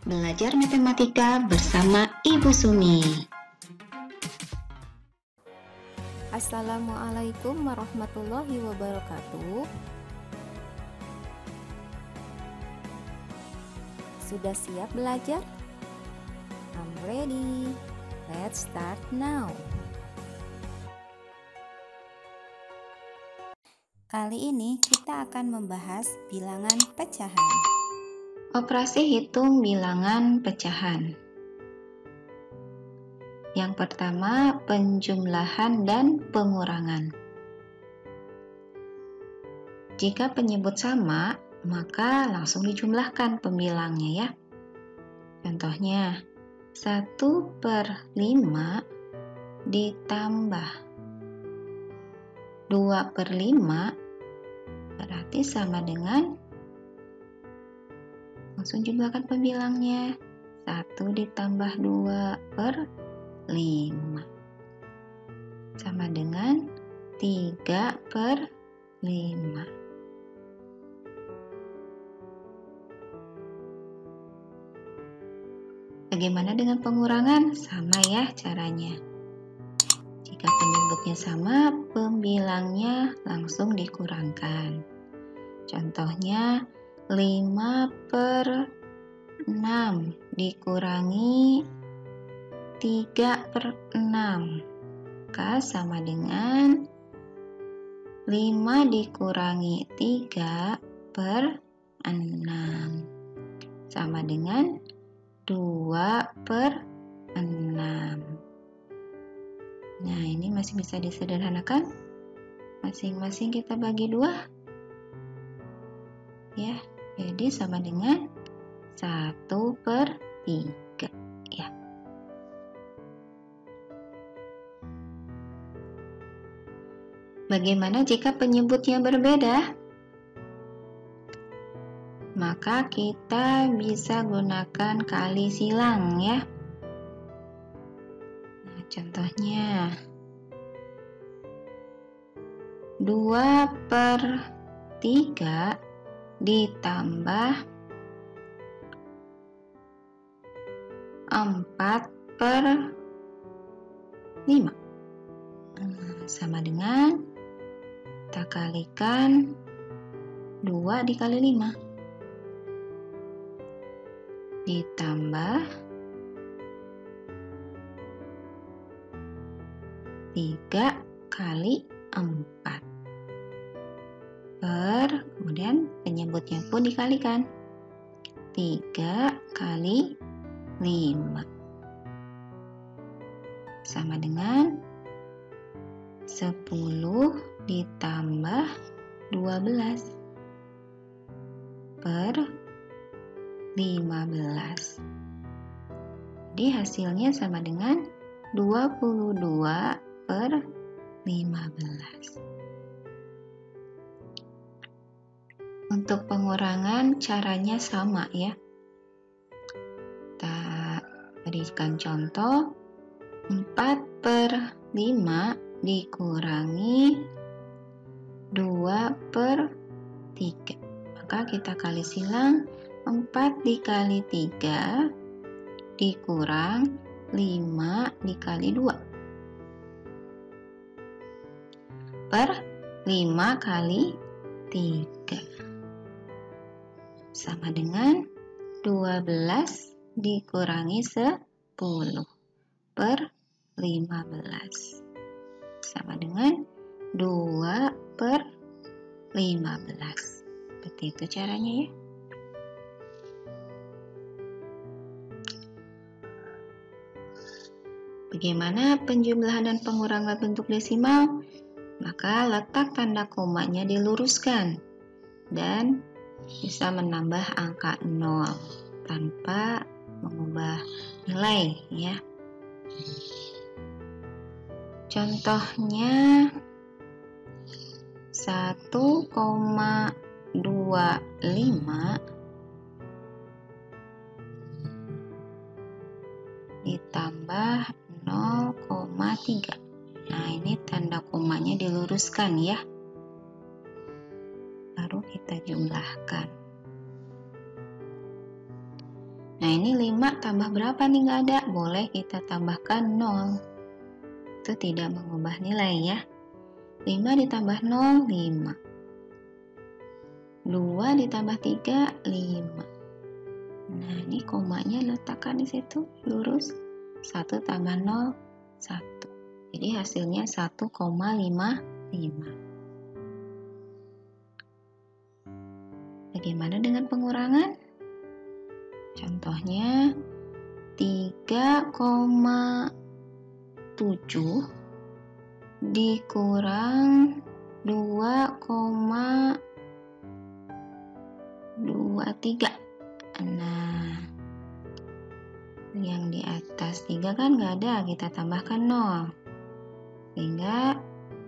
Belajar matematika bersama Ibu Sumi. Assalamualaikum warahmatullahi wabarakatuh. Sudah siap belajar? I'm ready. Let's start now. Kali ini kita akan membahas bilangan pecahan. Operasi hitung bilangan pecahan. Yang pertama, penjumlahan dan pengurangan. Jika penyebut sama, maka langsung dijumlahkan pembilangnya ya. Contohnya, 1/5 ditambah 2/5 berarti sama dengan, langsung jumlahkan pembilangnya, 1 ditambah 2/5 sama dengan 3/5. Bagaimana dengan pengurangan? Sama ya caranya. Jika penyebutnya sama, pembilangnya langsung dikurangkan. Contohnya, 5/6 dikurangi 3/6, maka sama dengan 5 dikurangi 3/6 sama dengan 2/6. Nah, ini masih bisa disederhanakan. Masing-masing kita bagi 2. Ya, jadi sama dengan 1/3 ya. Bagaimana jika penyebutnya berbeda? Maka kita bisa gunakan kali silang ya. Nah, contohnya 2/3 ditambah 4/5 sama dengan, kita kalikan 2 dikali 5 ditambah 3 kali 4 kemudian penyebutnya pun dikalikan, 3 kali 5 sama dengan 10 ditambah 12 per 15. Jadi hasilnya sama dengan 22/15. Untuk pengurangan caranya sama ya. Kita berikan contoh, 4/5 dikurangi 2/3. Maka kita kali silang, 4 dikali 3 dikurang 5 dikali 2 per 5 kali 3 sama dengan 12 dikurangi 10 per 15 sama dengan 2/15. Seperti itu caranya ya. Bagaimana penjumlahan dan pengurangan bentuk desimal? Maka letak tanda komanya diluruskan dan bisa menambah angka 0 tanpa mengubah nilai ya. Contohnya 1,25 ditambah 0,3. Nah, ini tanda komanya diluruskan ya. Baru kita jumlahkan. Nah, ini 5 tambah berapa nih, nggak ada? Boleh kita tambahkan 0. Itu tidak mengubah nilai ya. 5 ditambah 0, 5. 2 ditambah 3, 5. Nah, ini komanya letakkan di situ, lurus. 1 tambah 0, 1. Jadi hasilnya 1,55. Bagaimana dengan pengurangan? Contohnya 3,7 dikurang 2,23. Nah, yang di atas 3 kan nggak ada, kita tambahkan 0. Sehingga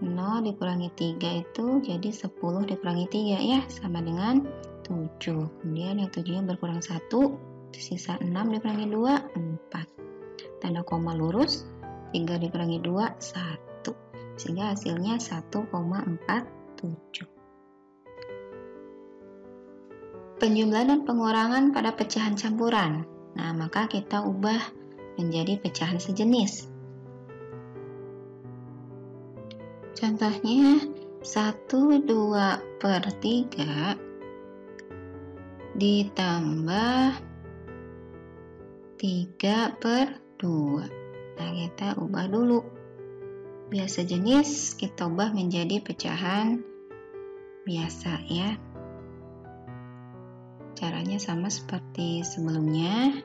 0 dikurangi 3 itu jadi 10 dikurangi 3 ya, sama dengan 7. Kemudian yang 7-nya berkurang 1, sisa 6 dikurangi 2, 4. Tanda koma lurus, 3 dikurangi 2, 1. Sehingga hasilnya 1,47. Penjumlahan dan pengurangan pada pecahan campuran. Nah, maka kita ubah menjadi pecahan sejenis. Contohnya 1/2/3 ditambah 3/2. Nah, kita ubah dulu. Biasa jenis kita ubah menjadi pecahan biasa ya. Caranya sama seperti sebelumnya.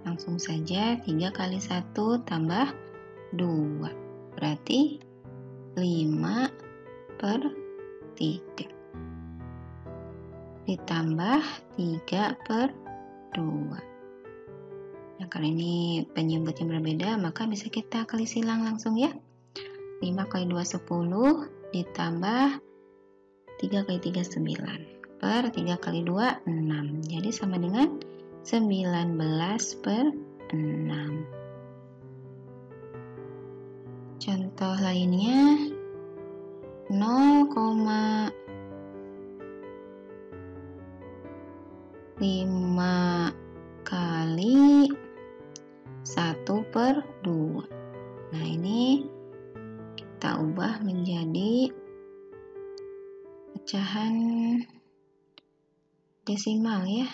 Langsung saja 3 kali 1 tambah 2. Berarti 5/3 ditambah 3/2. Nah, karena ini penyebutnya berbeda, maka bisa kita kali silang langsung ya. 5 kali 2, 10 ditambah 3 kali 3, 9 per 3 kali 2, 6. Jadi sama dengan 19/6. Contoh lainnya 0,5 kali 1/2. Nah, ini kita ubah menjadi pecahan desimal ya.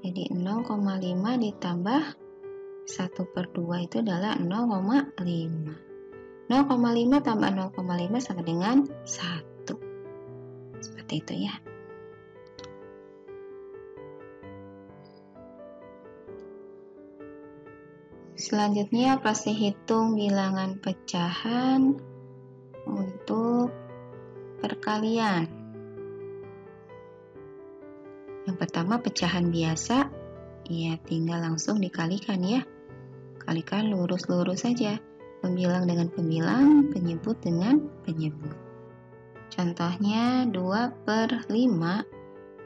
Jadi 0,5 ditambah 1/2 itu adalah 0,5. 0,5 tambah 0,5 sama dengan 1. Seperti itu ya. Selanjutnya pasti hitung bilangan pecahan untuk perkalian. Yang pertama pecahan biasa, ya tinggal langsung dikalikan ya. Kalikan lurus-lurus saja. Pembilang dengan pembilang, penyebut dengan penyebut. Contohnya 2/5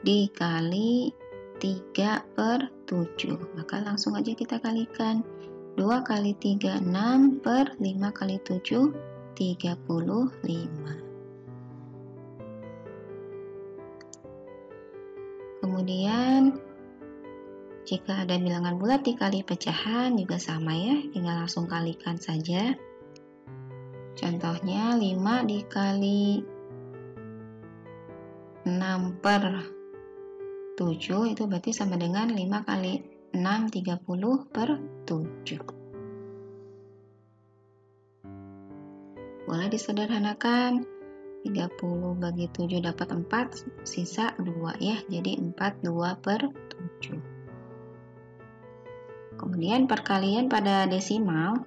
dikali 3/7. Maka langsung aja kita kalikan. 2 kali 3, 6 per 5 kali 7, 35. Kemudian jika ada bilangan bulat dikali pecahan juga sama ya, tinggal langsung kalikan saja. Contohnya 5 dikali 6/7 itu berarti sama dengan 5 kali 6, 30/7. Boleh disederhanakan, 30 bagi 7 dapat 4, sisa 2 ya, jadi 42/7. Kemudian perkalian pada desimal.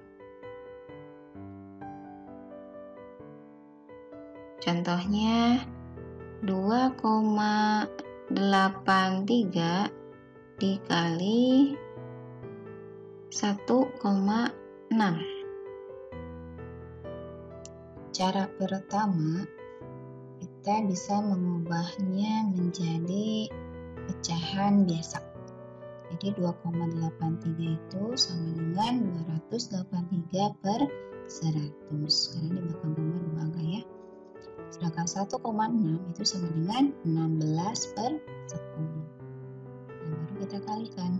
Contohnya 2,83 dikali 1,6. Cara pertama, kita bisa mengubahnya menjadi pecahan biasa. Jadi 2,83 itu sama dengan 283/100. Karena di belakang koma 2 angka ya. Sedangkan 1,6 itu sama dengan 16/10. Nah, baru kita kalikan.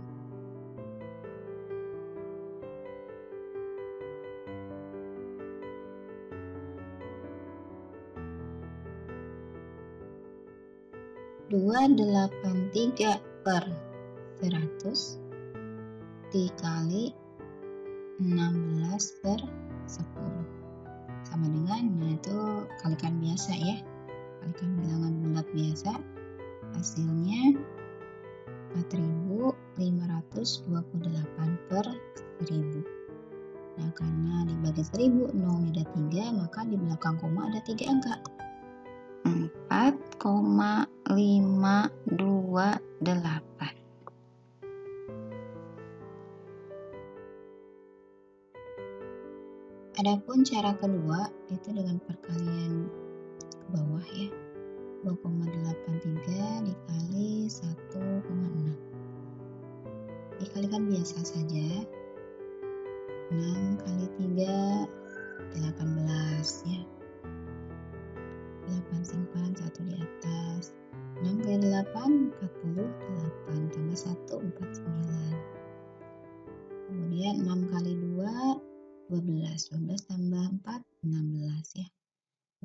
283 per 100 dikali 16 per 10 sama dengan, nah itu kalikan biasa ya, kalikan bilangan bulat biasa, hasilnya 4528 per 1000. Nah karena dibagi 1000 nolnya ada 3, maka di belakang koma ada 3 angka, 4,528. Adapun cara kedua itu dengan perkalian ke bawah ya, 2,83 dikali 1,6. Dikalikan biasa saja, 6 kali 3 18 ya, 8 simpan 1 di atas, 6 kali 8 48 tambah 1 49, kemudian 6 kali 2 12 tambah 4 16 ya,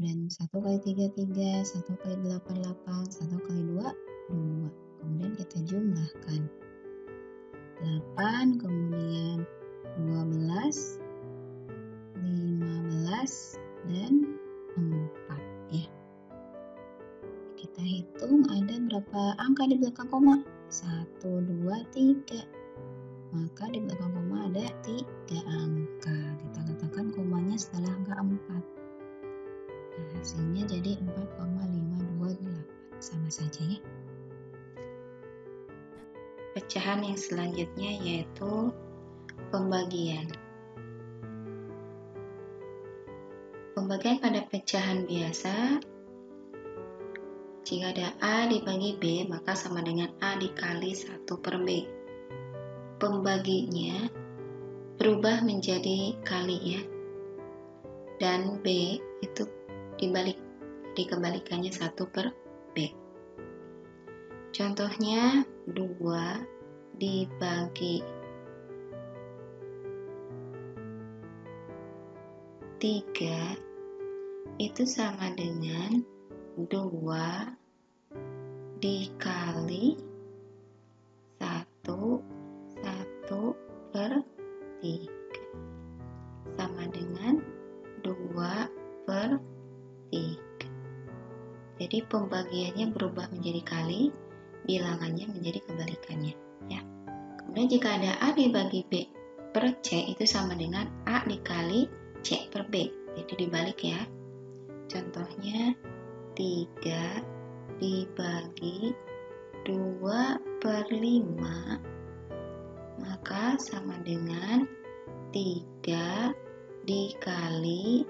dan 1 kali 3 3, 1 kali 8 8, 1 kali 2 2, kemudian kita jumlahkan 8, kemudian 12, 15, dan 4 ya. Kita hitung ada berapa angka di belakang koma? 1, 2, 3. Maka di belakang koma ada 3 angka. Kita letakkan komanya setelah angka 4. Nah, hasilnya jadi 4,528. Sama saja ya. Pecahan yang selanjutnya yaitu pembagian. Pembagian pada pecahan biasa, jika ada A dibagi B, maka sama dengan A dikali 1 per B. Pembaginya berubah menjadi kali ya, dan B itu dibalik, dikembalikannya 1 per B. Contohnya 2 dibagi 3 itu sama dengan 2 dikali 1 per 3 sama dengan 2 per 3. Jadi pembagiannya berubah menjadi kali, bilangannya menjadi kebalikannya ya. Kemudian jika ada A dibagi B per C itu sama dengan A dikali C per B. Jadi dibalik ya. Contohnya 3 dibagi 2 per 5 maka sama dengan 3 dikali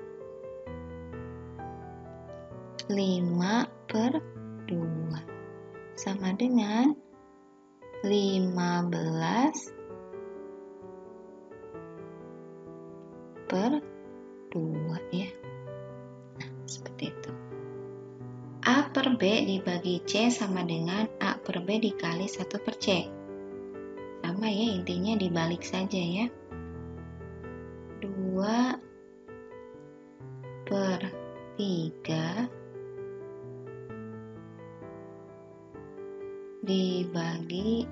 5 per 2 sama dengan 15 per 2 ya. Nah, seperti itu. A per B dibagi C sama dengan A per B dikali 1 per C. Sama ya, intinya dibalik saja ya. 2 per 3 dibagi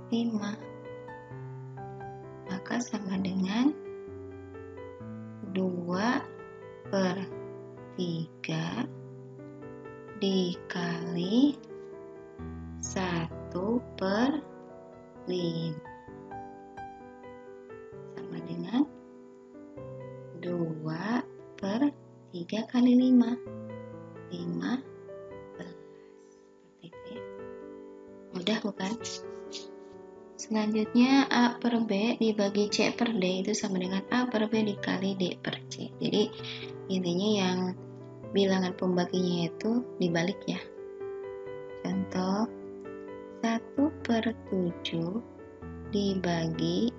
5 maka sama dengan 2 per 3 dikali 1 per 5 sama dengan 2 per 3 kali 5 15. Seperti itu ya. Mudah bukan? Selanjutnya A per B dibagi C per D itu sama dengan A per B dikali D per C. Jadi intinya yang bilangan pembaginya itu dibalik ya. Contoh 1 per 7 dibagi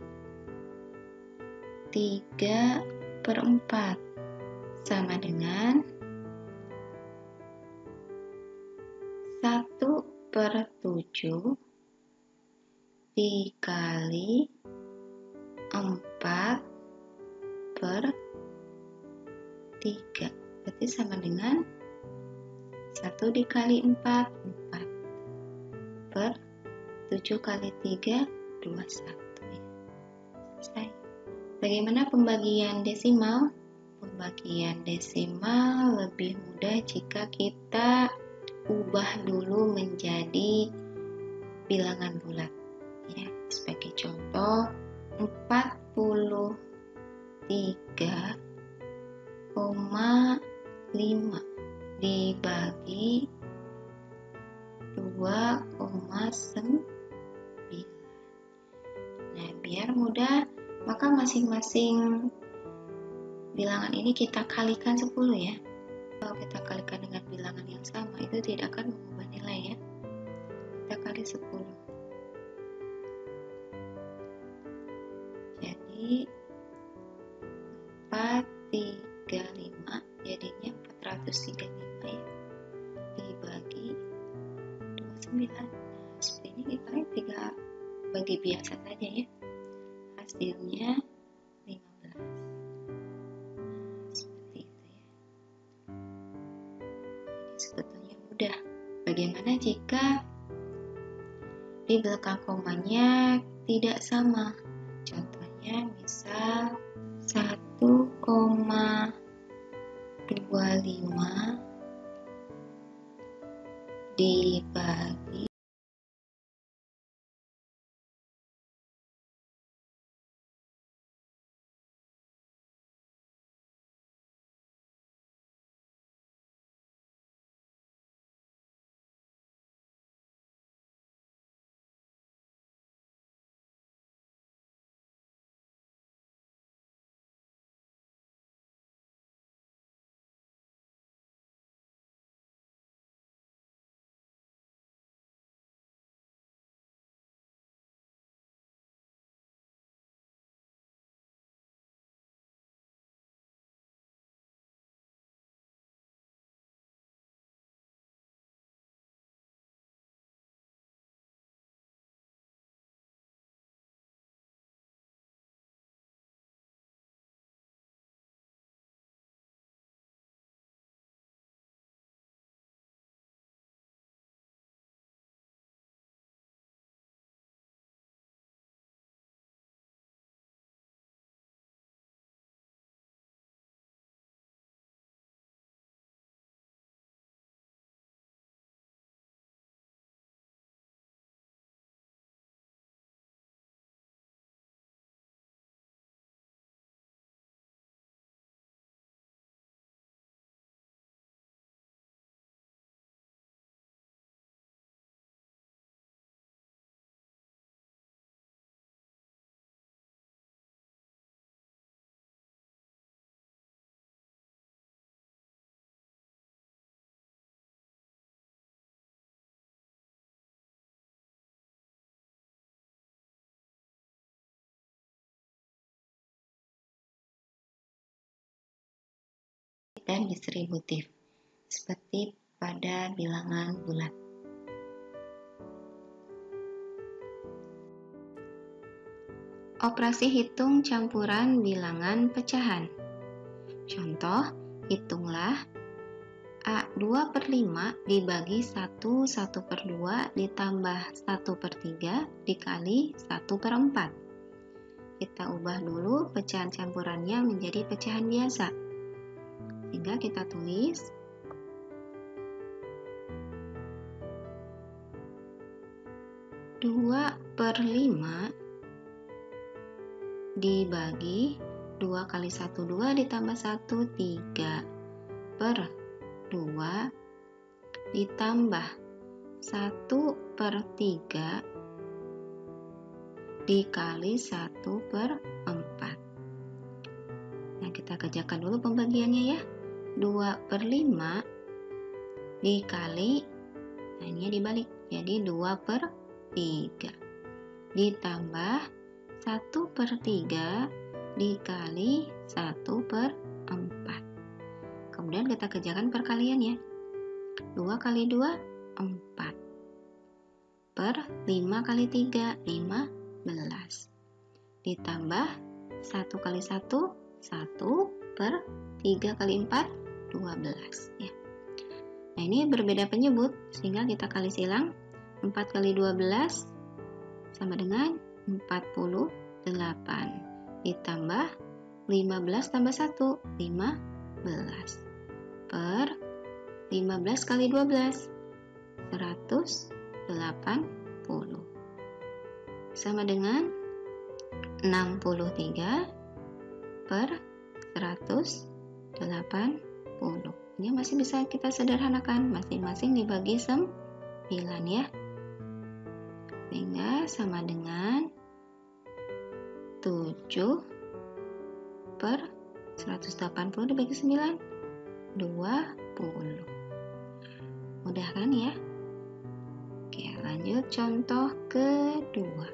3 per 4 sama dengan 1 per 7 dikali 4 per 3 berarti sama dengan 1 1 dikali 4, 4. Per 7 kali 3, 21. Selesai. Bagaimana pembagian desimal? Pembagian desimal lebih mudah jika kita ubah dulu menjadi bilangan bulat. Ya, sebagai contoh 43,5 dibagi 2,9. Nah, biar mudah, maka masing-masing bilangan ini kita kalikan 10 ya. Kalau kita kalikan dengan bilangan yang sama, itu tidak akan mengubah nilai ya. Kita kali 10. Jadi 435 jadinya 435 ya. Dibagi 29. Nah, seperti ini kita 3 bagi biasa saja ya. Hasilnya 15. Seperti itu ya. Ini sebetulnya mudah. Bagaimana jika di belakang komanya tidak sama? Contohnya misal 1,25 dibagi 2 dan distributif, seperti pada bilangan bulat. Operasi hitung campuran bilangan pecahan. Contoh, hitunglah A2/5 dibagi 1/2 ditambah 1/3 dikali 1/4. Kita ubah dulu pecahan campurannya menjadi pecahan biasa. Sehingga kita tulis 2/5 dibagi 2 kali 1 2 ditambah 1 3 per 2 ditambah 1/3 dikali 1/4. Nah, kita kerjakan dulu pembagiannya ya. 2/5 dikali, nah ini dibalik, jadi 2/3 ditambah 1/3 dikali 1/4. Kemudian kita kerjakan perkalian ya. 2 kali 2, 4. Per 5 kali 3, 15. Ditambah 1 kali 1, 1 per 3 kali 4, 12 ya. Nah, ini berbeda penyebut, sehingga kita kali silang. 4 kali 12 sama dengan 48. Ditambah 15 tambah 1, 15. Per 15 kali 12, 180. Sama dengan 63 per 180. Ini masih bisa kita sederhanakan, masing-masing dibagi 9 ya. Sehingga sama dengan 7 per 180 dibagi 9, 20. Mudah kan ya? Oke, lanjut contoh kedua.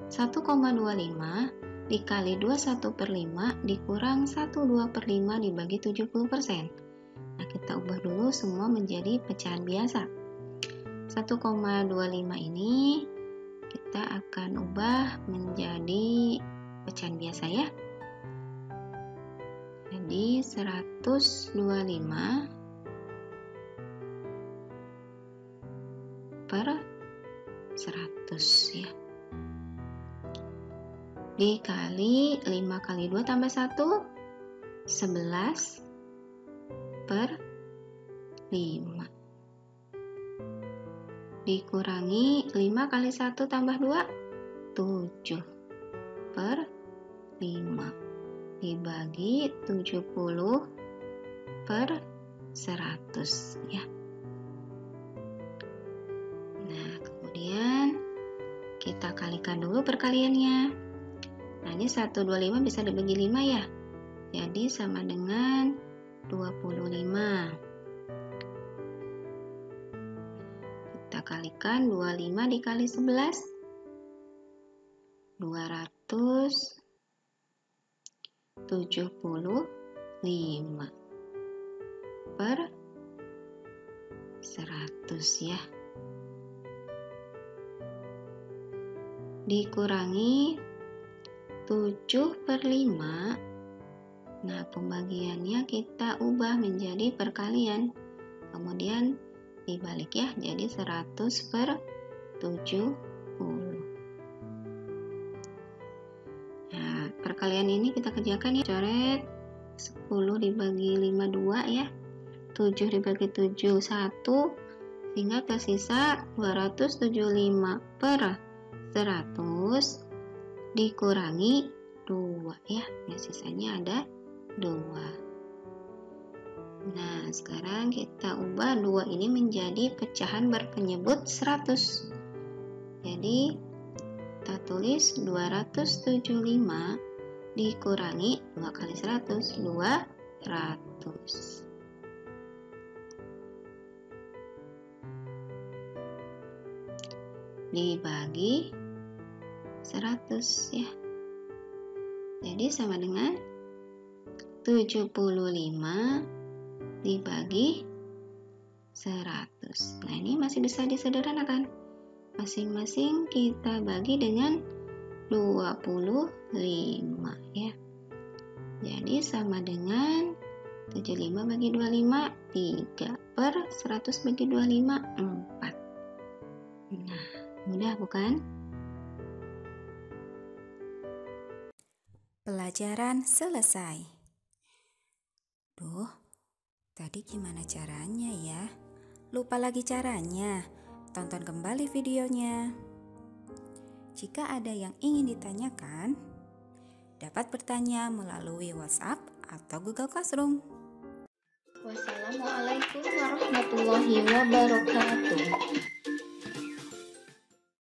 1,25 dikali 21/5 dikurang 1/2/5 dibagi 70%. Nah, kita ubah dulu semua menjadi pecahan biasa. 1,25 ini kita akan ubah menjadi pecahan biasa ya. Jadi 125 per 100 ya. Dikali 5 kali 2 tambah 1, 11 per 5. Dikurangi 5 kali 1 tambah 2, 7 per 5. Dibagi 70 per 100 ya. Nah, kemudian kita kalikan dulu perkaliannya. Nah, ini 125 bisa dibagi 5 ya. Jadi sama dengan 25. Kita kalikan 25 dikali 11, 275 per 100 ya. Dikurangi 7/5. Nah, pembagiannya kita ubah menjadi perkalian. Kemudian dibalik ya, jadi 100 per 70. Nah, perkalian ini kita kerjakan ya. Coret 10 dibagi 5, 2 ya. 7 dibagi 7, 1. Sehingga tersisa 275 per 100 dikurangi 2 ya. Nah, sisanya ada 2. Nah, sekarang kita ubah 2 ini menjadi pecahan berpenyebut 100. Jadi kita tulis 275 dikurangi 2 kali 100, 200. Dibagi 100 ya. Jadi sama dengan 75 dibagi 100. Nah, ini masih bisa disederhanakan. Masing-masing kita bagi dengan 25 ya. Jadi sama dengan 75 bagi 25, 3 per 100 bagi 25, 4. Nah, mudah bukan? Pelajaran selesai. Duh, tadi gimana caranya ya? Lupa lagi caranya. Tonton kembali videonya. Jika ada yang ingin ditanyakan, dapat bertanya melalui WhatsApp atau Google Classroom. Wassalamualaikum warahmatullahi wabarakatuh.